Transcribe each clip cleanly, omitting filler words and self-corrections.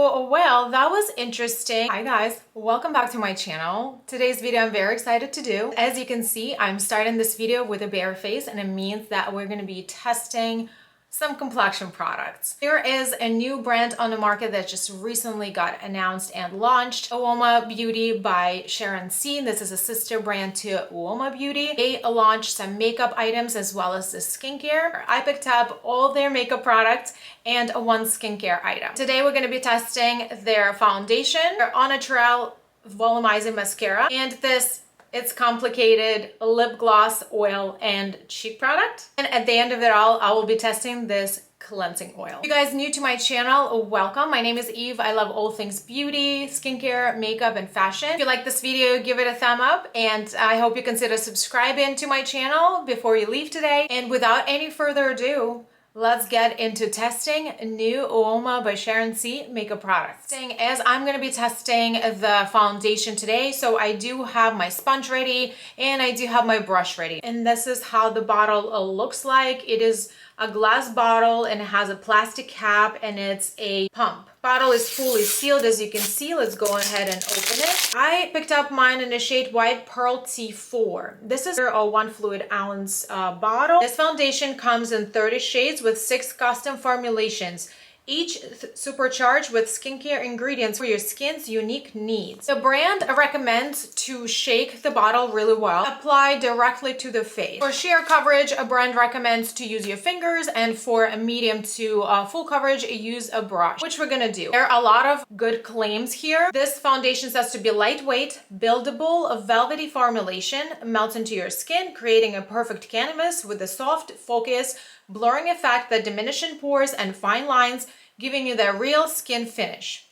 Well, that was interesting. Hi guys, welcome back to my channel. Today's video I'm very excited to do. As you can see, I'm starting this video with a bare face, and it means that we're going to be testing some complexion products. There is a new brand on the market that just recently got announced and launched, Uoma Beauty by Sharon C. This is a sister brand to Uoma Beauty. They launched some makeup items as well as the skincare. I picked up all their makeup products and one skincare item. Today we're going to be testing their foundation, their Au Naturel volumizing mascara, and this it's complicated lip gloss, oil, and cheek product. And at the end of it all, I will be testing this cleansing oil. If you guys new to my channel, welcome. My name is Eve. I love all things beauty, skincare, makeup, and fashion. If you like this video, give it a thumb up, and I hope you consider subscribing to my channel before you leave today. And without any further ado, let's get into testing new Uoma by Sharon C makeup products. As I'm going to be testing the foundation today, so I do have my sponge ready and I do have my brush ready. And this is how the bottle looks like. It is a glass bottle and it has a plastic cap and it's a pump. Bottle is fully sealed, as you can see. Let's go ahead and open it. I picked up mine in the shade White Pearl T4. This is a 1 fluid ounce bottle. This foundation comes in 30 shades with 6 custom formulations, each supercharged with skincare ingredients for your skin's unique needs. The brand recommends to shake the bottle really well, apply directly to the face. For sheer coverage, a brand recommends to use your fingers, and for a medium to full coverage, use a brush, which we're gonna do. There are a lot of good claims here. This foundation says to be lightweight, buildable, a velvety formulation, melts into your skin, creating a perfect canvas with a soft focus, blurring effect that diminishes pores and fine lines, giving you the real skin finish.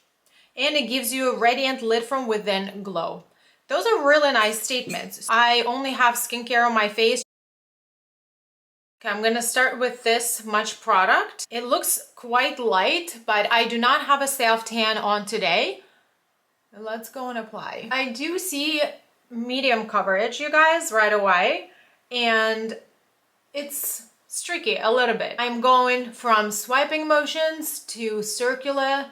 And it gives you a radiant lid from within glow. Those are really nice statements. I only have skincare on my face. Okay, I'm gonna start with this much product. It looks quite light, but I do not have a self-tan on today. Let's go and apply. I do see medium coverage, you guys, right away. And it's streaky a little bit. I'm going from swiping motions to circular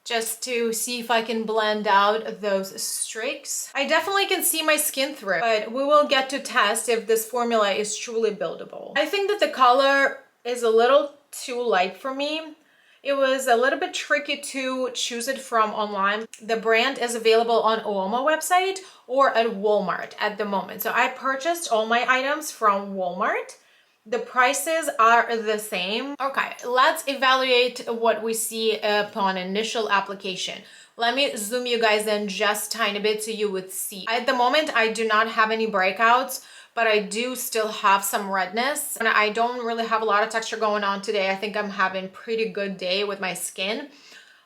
just to see if I can blend out those streaks. I definitely can see my skin through, but we will get to test if this formula is truly buildable. I think that the color is a little too light for me. It was a little bit tricky to choose it from online. The brand is available on Uoma website or at Walmart at the moment. So I purchased all my items from Walmart. The prices are the same. Okay, let's evaluate what we see upon initial application. Let me zoom you guys in just a tiny bit so you would see. At the moment, I do not have any breakouts, but I do still have some redness. And I don't really have a lot of texture going on today. I think I'm having a pretty good day with my skin.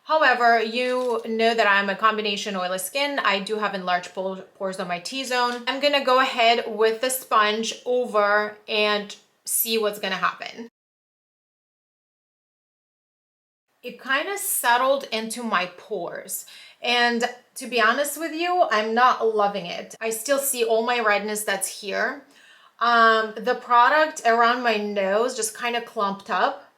However, you know that I'm a combination oily skin. I do have enlarged pores on my T-zone. I'm gonna go ahead with the sponge over and see what's gonna happen. It kind of settled into my pores, and to be honest with you, I'm not loving it. I still see all my redness that's here. The product around my nose just kind of clumped up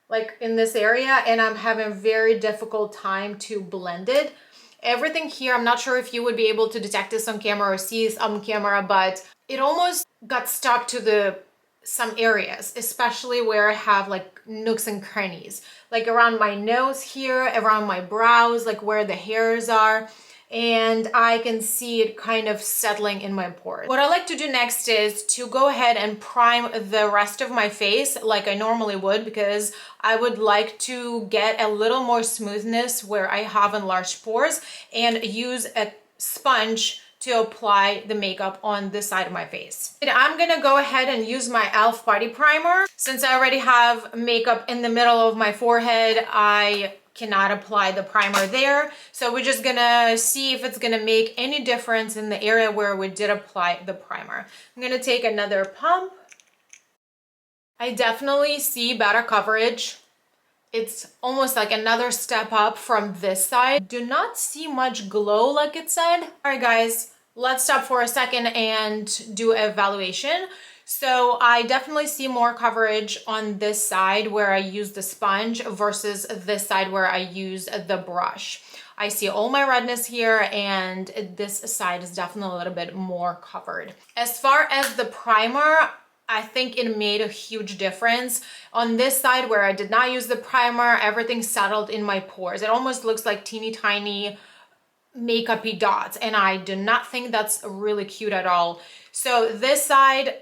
like in this area, and I'm having a very difficult time to blend it. Everything here, I'm not sure if you would be able to detect this on camera or see this on camera, but it almost got stuck to some areas, especially where I have like nooks and crannies, like around my nose here, around my brows, like where the hairs are, and I can see it kind of settling in my pores. What I like to do next is to go ahead and prime the rest of my face like I normally would, because I would like to get a little more smoothness where I have enlarged pores, and use a sponge to apply the makeup on this side of my face. And I'm gonna go ahead and use my e.l.f. Body Primer. Since I already have makeup in the middle of my forehead, I cannot apply the primer there. So we're just gonna see if it's gonna make any difference in the area where we did apply the primer. I'm gonna take another pump. I definitely see better coverage. It's almost like another step up from this side. Do not see much glow like it said. All right, guys, let's stop for a second and do an evaluation. So I definitely see more coverage on this side where I use the sponge versus this side where I use the brush. I see all my redness here, and this side is definitely a little bit more covered. As far as the primer, I think it made a huge difference. On this side where I did not use the primer, everything settled in my pores. It almost looks like teeny tiny makeup-y dots, and I do not think that's really cute at all. So this side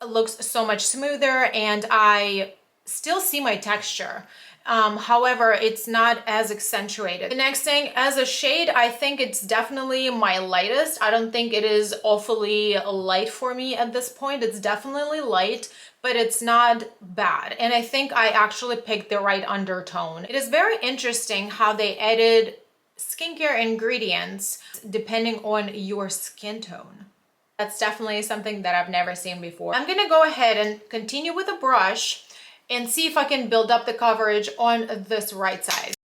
looks so much smoother, and I still see my texture. However, it's not as accentuated. The next thing, as a shade, I think it's definitely my lightest. I don't think it is awfully light for me at this point. It's definitely light, but it's not bad. And I think I actually picked the right undertone. It is very interesting how they added skincare ingredients depending on your skin tone. That's definitely something that I've never seen before. I'm gonna go ahead and continue with a brush and see if I can build up the coverage on this right side.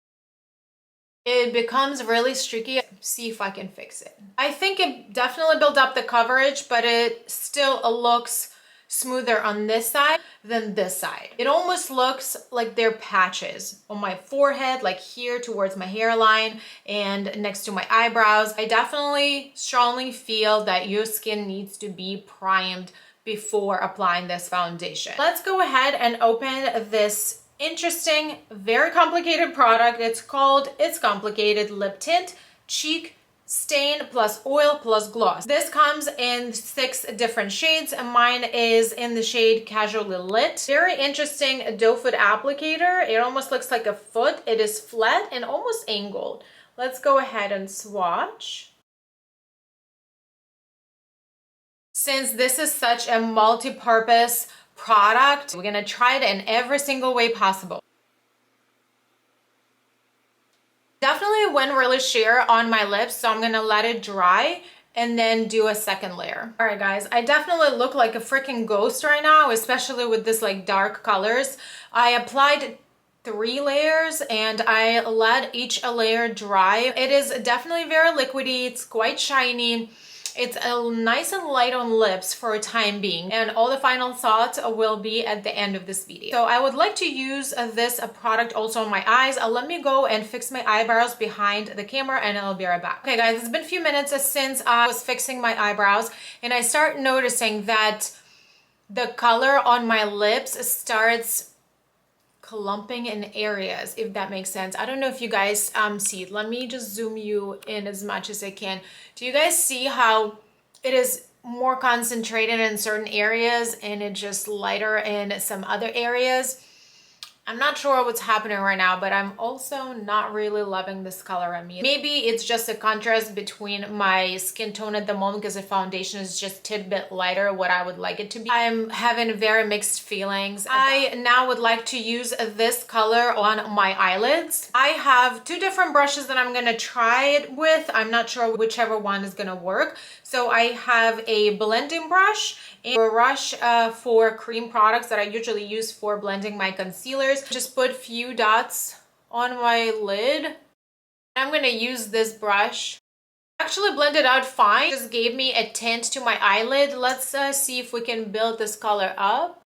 It becomes really streaky. See if I can fix it. I think it definitely built up the coverage, but it still looks smoother on this side than this side. It almost looks like they're patches on my forehead, like here towards my hairline and next to my eyebrows. I definitely strongly feel that your skin needs to be primed before applying this foundation. Let's go ahead and open this interesting, very complicated product. It's called It's Complicated Lip Tint Cheek Stain plus Oil plus Gloss. This comes in 6 different shades, and mine is in the shade Casually Lit. Very interesting doe foot applicator. It almost looks like a foot. It is flat and almost angled. Let's go ahead and swatch. Since this is such a multi-purpose product, we're gonna try it in every single way possible. Definitely went really sheer on my lips, so I'm gonna let it dry and then do a second layer. All right, guys, I definitely look like a freaking ghost right now, especially with this like dark colors. I applied 3 layers and I let each layer dry. It is definitely very liquidy. It's quite shiny. It's nice and light on lips for a time being, and all the final thoughts will be at the end of this video. So I would like to use this product also on my eyes. Let me go and fix my eyebrows behind the camera, and I'll be right back. Okay guys, it's been a few minutes since I was fixing my eyebrows, and I start noticing that the color on my lips starts clumping in areas, if that makes sense. I don't know if you guys see it. Let me just zoom you in as much as I can. Do you guys see how it is more concentrated in certain areas and it's just lighter in some other areas? I'm not sure what's happening right now, but I'm also not really loving this color on me. Maybe it's just a contrast between my skin tone at the moment because the foundation is just a tidbit lighter what I would like it to be. I'm having very mixed feelings. I now would like to use this color on my eyelids. I have 2 different brushes that I'm gonna try it with. I'm not sure whichever one is gonna work. So I have a blending brush and a brush for cream products that I usually use for blending my concealers. Just put a few dots on my lid. I'm gonna use this brush. Actually blended out fine. Just gave me a tint to my eyelid. Let's see if we can build this color up.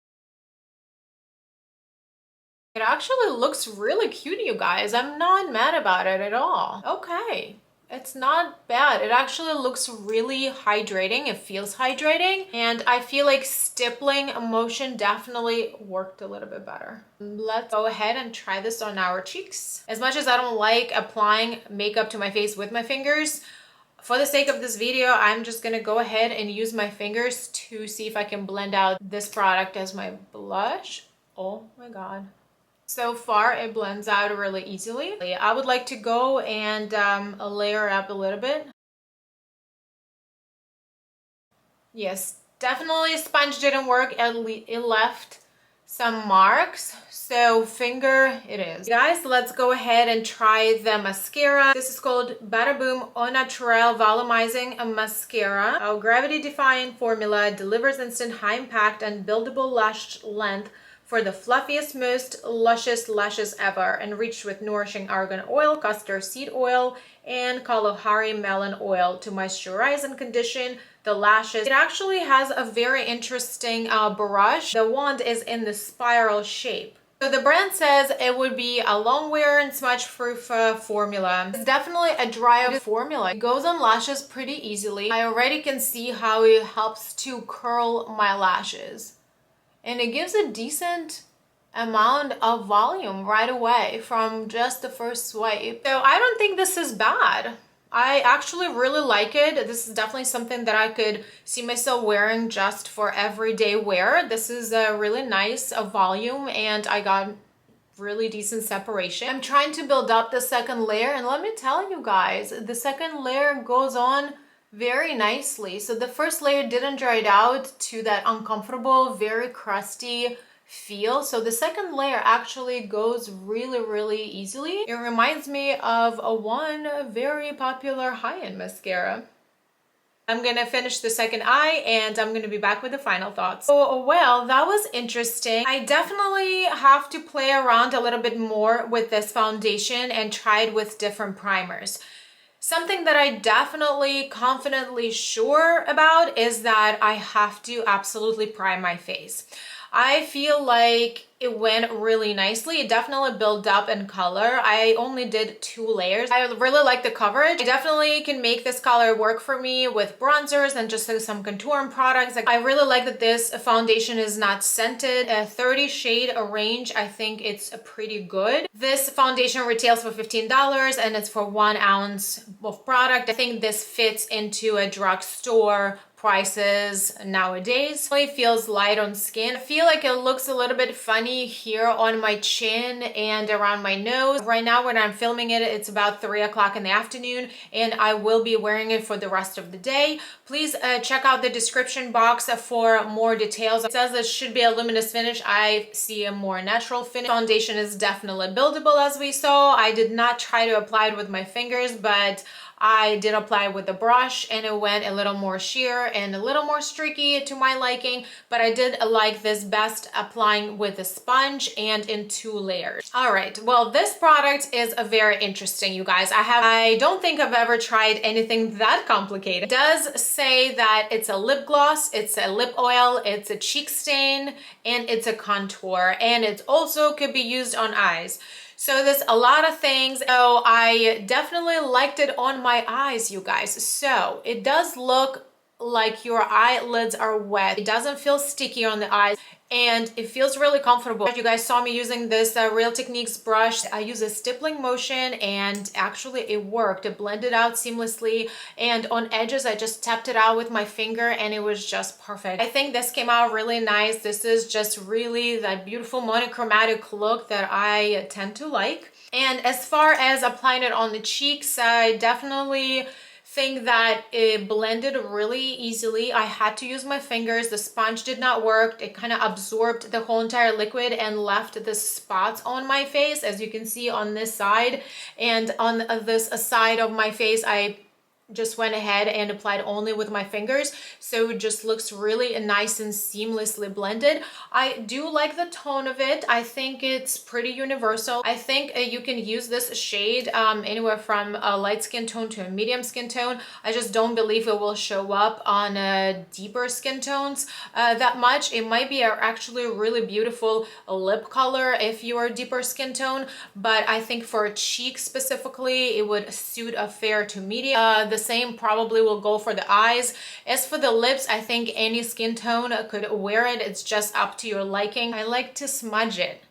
It actually looks really cute, you guys. I'm not mad about it at all. Okay. It's not bad. It actually looks really hydrating. It feels hydrating. And I feel like stippling motion definitely worked a little bit better. Let's go ahead and try this on our cheeks. As much as I don't like applying makeup to my face with my fingers, for the sake of this video, I'm just gonna go ahead and use my fingers to see if I can blend out this product as my blush. Oh my God. So far, it blends out really easily. I would like to go and layer up a little bit. Yes, definitely sponge didn't work. It left some marks. So finger it is. Guys, let's go ahead and try the mascara. This is called Bada Boom Au Naturel Volumizing Mascara. Our gravity-defying formula delivers instant high impact and buildable lash length for the fluffiest, most luscious lashes ever, enriched with nourishing argan oil, castor seed oil, and Kalahari melon oil to moisturize and condition the lashes. It actually has a very interesting brush. The wand is in the spiral shape. So the brand says it would be a long wear and smudge proof formula. It's definitely a dry formula. It goes on lashes pretty easily. I already can see how it helps to curl my lashes. And it gives a decent amount of volume right away from just the first swipe. So I don't think this is bad. I actually really like it. This is definitely something that I could see myself wearing just for everyday wear. This is a really nice volume, and I got really decent separation. I'm trying to build up the second layer, and let me tell you guys, the second layer goes on very nicely. So the first layer didn't dry out to that uncomfortable, very crusty feel. So the second layer actually goes really easily. It reminds me of one very popular high-end mascara. I'm gonna finish the second eye and I'm gonna be back with the final thoughts. Oh, well, that was interesting. I definitely have to play around a little bit more with this foundation and try it with different primers. Something that I definitely confidently sure about is that I have to absolutely prime my face. I feel like it went really nicely. It definitely built up in color. I only did 2 layers. I really like the coverage. I definitely can make this color work for me with bronzers and just some contouring products. I really like that this foundation is not scented. A 30 shade range, I think it's pretty good. This foundation retails for $15 and it's for 1 ounce of product. I think this fits into a drugstore prices nowadays. It really feels light on skin. I feel like it looks a little bit funny here on my chin and around my nose. Right now when I'm filming it, it's about 3 o'clock in the afternoon and I will be wearing it for the rest of the day. Please check out the description box for more details. It says it should be a luminous finish. I see a more natural finish. Foundation is definitely buildable as we saw. I did not try to apply it with my fingers, but I did apply with the brush and it went a little more sheer and a little more streaky to my liking, but I did like this best applying with a sponge and in 2 layers. All right, well, this product is a very interesting, you guys. I don't think I've ever tried anything that complicated. It does say that it's a lip gloss, it's a lip oil, it's a cheek stain, and it's a contour, and it also could be used on eyes. So there's a lot of things. So I definitely liked it on my eyes, you guys. So it does look like your eyelids are wet. It doesn't feel sticky on the eyes and it feels really comfortable. You guys saw me using this Real Techniques brush. I use a stippling motion and actually it worked. It blended out seamlessly, and on edges I just tapped it out with my finger and it was just perfect. I think this came out really nice. This is just really that beautiful monochromatic look that I tend to like. And as far as applying it on the cheeks, I definitely think that it blended really easily. I had to use my fingers. The sponge did not work. It kind of absorbed the whole entire liquid and left the spots on my face, as you can see on this side. And on this side of my face, I just went ahead and applied only with my fingers, so it just looks really nice and seamlessly blended. I do like the tone of it. I think it's pretty universal. I think you can use this shade anywhere from a light skin tone to a medium skin tone. I just don't believe it will show up on deeper skin tones that much. It might be actually a really beautiful lip color if you are a deeper skin tone, but I think for a cheek specifically, it would suit a fair to medium. The same probably will go for the eyes. As for the lips, I think any skin tone could wear it. It's just up to your liking. I like to smudge it.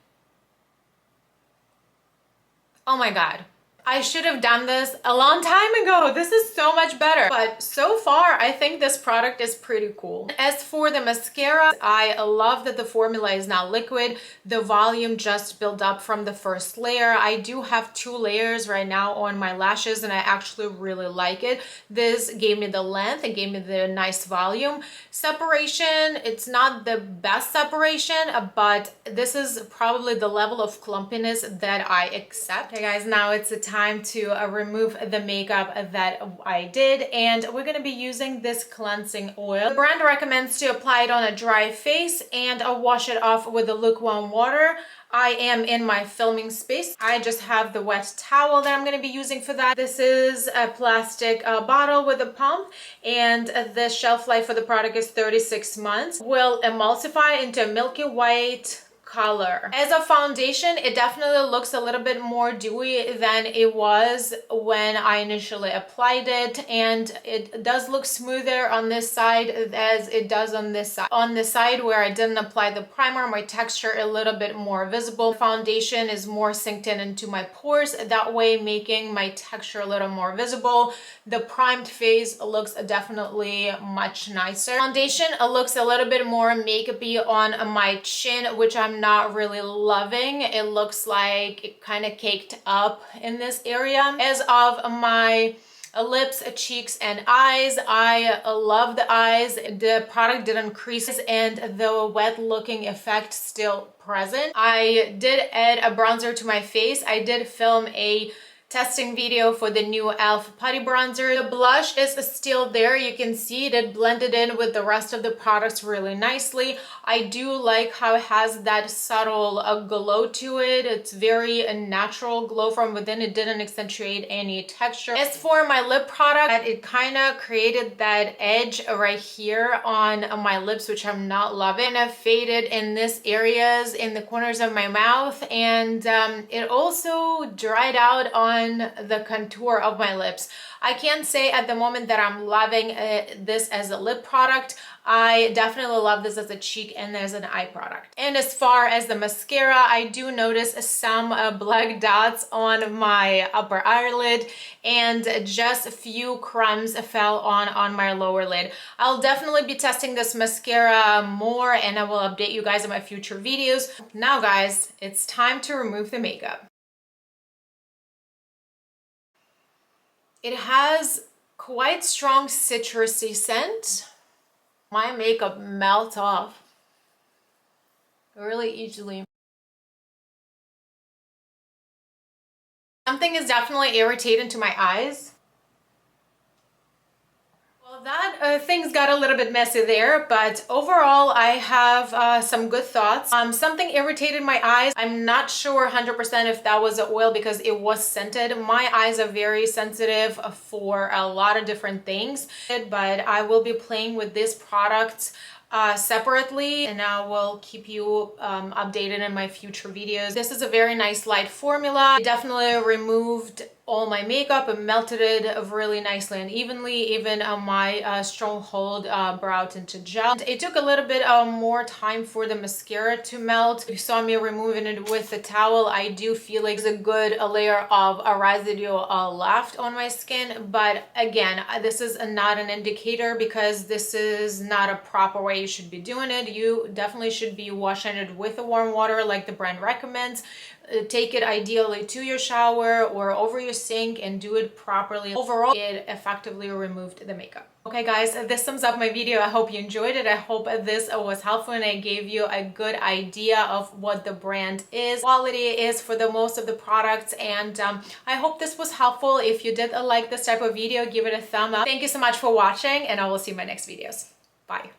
Oh my God. I should have done this a long time ago. This is so much better. But so far, I think this product is pretty cool. As for the mascara, I love that the formula is now liquid. The volume just built up from the first layer. I do have 2 layers right now on my lashes and I actually really like it. This gave me the length, it gave me the nice volume. Separation, it's not the best separation, but this is probably the level of clumpiness that I accept. Hey guys, now it's the time to remove the makeup that I did, and we're going to be using this cleansing oil. The brand recommends to apply it on a dry face and wash it off with the lukewarm water. I am in my filming space. I just have the wet towel that I'm going to be using for that. This is a plastic bottle with a pump, and the shelf life for the product is 36 months. Will emulsify into a milky white color. As a foundation, it definitely looks a little bit more dewy than it was when I initially applied it, and it does look smoother on this side as it does on this side. On the side where I didn't apply the primer, my texture a little bit more visible. Foundation is more synced in into my pores, that way making my texture a little more visible. The primed face looks definitely much nicer. Foundation looks a little bit more makeup-y on my chin, which I'm not really loving. It looks like it kind of caked up in this area. As of my lips, cheeks, and eyes, I love the eyes. The product didn't crease and the wet looking effect still present. I did add a bronzer to my face. I did film a testing video for the new e.l.f. Putty Bronzer. The blush is still there. You can see it blended in with the rest of the products really nicely. I do like how it has that subtle glow to it. It's very a natural glow from within. It didn't accentuate any texture. As for my lip product, it kind of created that edge right here on my lips, which I'm not loving. I've faded in these areas in the corners of my mouth, and it also dried out on the contour of my lips. I can't say at the moment that I'm loving this as a lip product. I definitely love this as a cheek and as an eye product. And as far as the mascara, I do notice some black dots on my upper eyelid, and just a few crumbs fell on my lower lid. I'll definitely be testing this mascara more, and I will update you guys in my future videos. Now guys, it's time to remove the makeup. It has quite strong citrusy scent. My makeup melts off really easily. Something is definitely irritating to my eyes. Well, that things got a little bit messy there, but overall I have some good thoughts. Something irritated my eyes. I'm not sure 100% if that was the oil because it was scented. My eyes are very sensitive for a lot of different things, but I will be playing with this product separately, and I will keep you updated in my future videos. This is a very nice light formula. It definitely removed all my makeup and melted it really nicely and evenly, even my stronghold brow tinted gel. It took a little bit more time for the mascara to melt. You saw me removing it with the towel. I do feel like there's a good layer of a residue left on my skin, but again, this is not an indicator because this is not a proper way you should be doing it. You definitely should be washing it with the warm water like the brand recommends. Take it ideally to your shower or over your sink and do it properly. Overall, it effectively removed the makeup. Okay guys, this sums up my video. I hope you enjoyed it. I hope this was helpful and I gave you a good idea of what the brand is, quality is for the most of the products, and I hope this was helpful. If you did like this type of video, give it a thumb up. Thank you so much for watching, and I will see you in my next videos. Bye.